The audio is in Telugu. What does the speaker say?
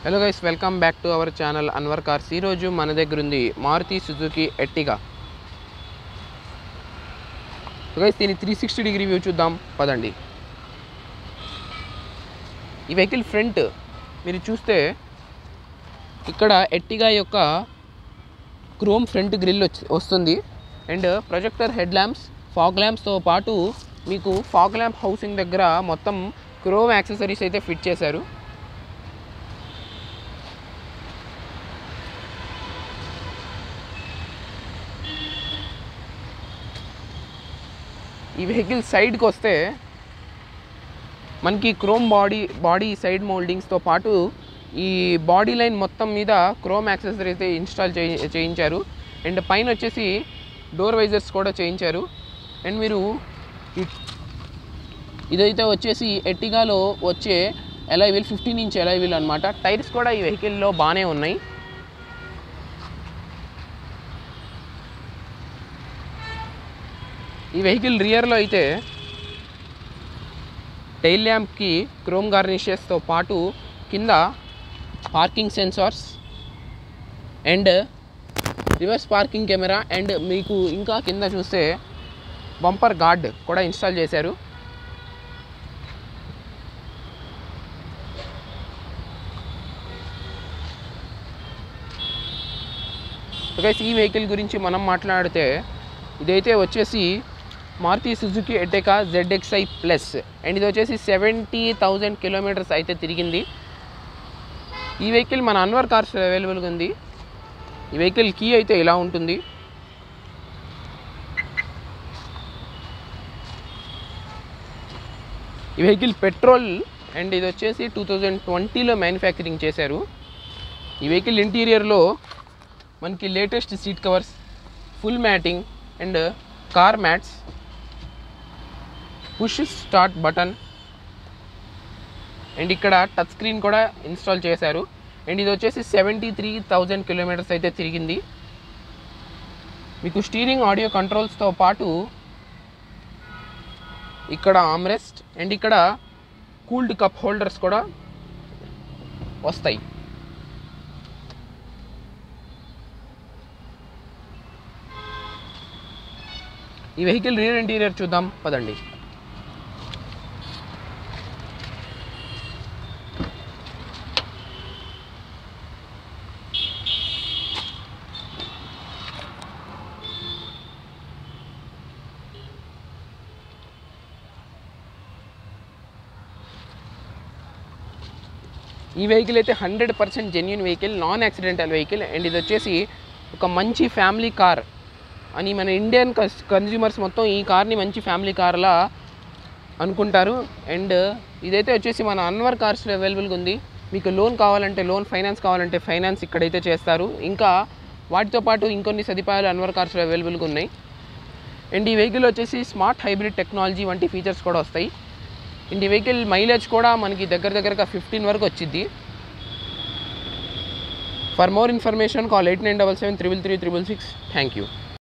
Hello guys, welcome back to our channel Anwar cars. ఈరోజు మన దగ్గర ఉంది మారుతి సుజుకి ఎర్టిగా. గైస్, దీని 360 డిగ్రీ వ్యూ చూద్దాం పదండి. ఈ వెహికల్ ఫ్రంట్ మీరు చూస్తే ఇక్కడ ఎర్టిగా యొక్క క్రోమ్ ఫ్రంట్ గ్రిల్ వస్తుంది. And projector head lamps, fog ల్యాంప్స్తో పాటు మీకు ఫాగ్ ల్యాంప్ హౌసింగ్ దగ్గర మొత్తం క్రోమ్ యాక్సెసరీస్ అయితే ఫిట్ చేశారు. ఈ వెహికల్ సైడ్కి వస్తే మనకి క్రోమ్ బాడీ సైడ్ మోల్డింగ్స్తో పాటు ఈ బాడీ లైన్ మొత్తం మీద క్రోమ్ యాక్సెసరీ అయితే ఇన్స్టాల్ చేయించారు. అండ్ పైన వచ్చేసి డోర్ వైజర్స్ కూడా చేయించారు. అండ్ మీరు ఇదైతే వచ్చేసి ఎర్టిగాలో వచ్చే alloy wheel 15 inch alloy wheel అనమాట. టైర్స్ కూడా ఈ వెహికల్లో బాగానే ఉన్నాయి. ఈ వెహికల్ రియర్లో అయితే టైల్ ల్యాంప్కి క్రోమ్ గార్నిషెస్తో పాటు కింద parking sensors and reverse parking camera and మీకు ఇంకా కింద చూస్తే బంపర్ గార్డ్ కూడా ఇన్స్టాల్ చేశారు. గైస్, ఈ వెహికల్ గురించి మనం మాట్లాడితే ఇదైతే వచ్చేసి Maruti Suzuki Ertiga ZXi plus and ఇది వచ్చేసి 70,000 కిలోమీటర్స్ అయితే తిరిగింది. ఈ వెహికల్ మన అన్వర్ కార్స్ అవైలబుల్గా ఉంది. ఈ వెహికల్ కీ అయితే ఇలా ఉంటుంది. ఈ వెహికల్ పెట్రోల్ అండ్ ఇది వచ్చేసి 2020లో మ్యానుఫ్యాక్చరింగ్ చేశారు. ఈ వెహికల్ ఇంటీరియర్లో మనకి latest seat covers, full matting and car mats, push start button and ఇక్కడ టచ్ స్క్రీన్ కూడా ఇన్స్టాల్ చేశారు. అండ్ ఇది వచ్చేసి 73,000 కిలోమీటర్స్ అయితే తిరిగింది. మీకు స్టీరింగ్ ఆడియో కంట్రోల్స్తో పాటు ఇక్కడ ఆమ్రెస్ట్ అండ్ ఇక్కడ కూల్డ్ కప్ హోల్డర్స్ కూడా వస్తాయి. ఈ వెహికల్ రియర్ ఇంటీరియర్ చూద్దాం పదండి. ఈ వెహికల్ అయితే 100% genuine vehicle, non accidental vehicle. And ఇది వచ్చేసి ఒక మంచి ఫ్యామిలీ కార్ అని మన ఇండియన్ కన్జ్యూమర్స్ మొత్తం ఈ కార్ని మంచి ఫ్యామిలీ కార్లా అనుకుంటారు. అండ్ ఇదైతే వచ్చేసి మన అన్వర్ కార్స్లో అవైలబుల్గా ఉంది. మీకు లోన్ కావాలంటే లోన్, ఫైనాన్స్ కావాలంటే ఫైనాన్స్ ఇక్కడైతే చేస్తారు. ఇంకా వాటితో పాటు ఇంకొన్ని సదుపాయాలు అన్వర్ కార్స్లో అవైలబుల్గా ఉన్నాయి. అండ్ ఈ వెహికల్ వచ్చేసి స్మార్ట్ హైబ్రిడ్ టెక్నాలజీ వంటి ఫీచర్స్ కూడా వస్తాయి. అండ్ ఈ వెహికల్ మైలేజ్ కూడా మనకి దగ్గరగా 15 వరకు వచ్చింది. For more information call 8977 333 666. Thank you.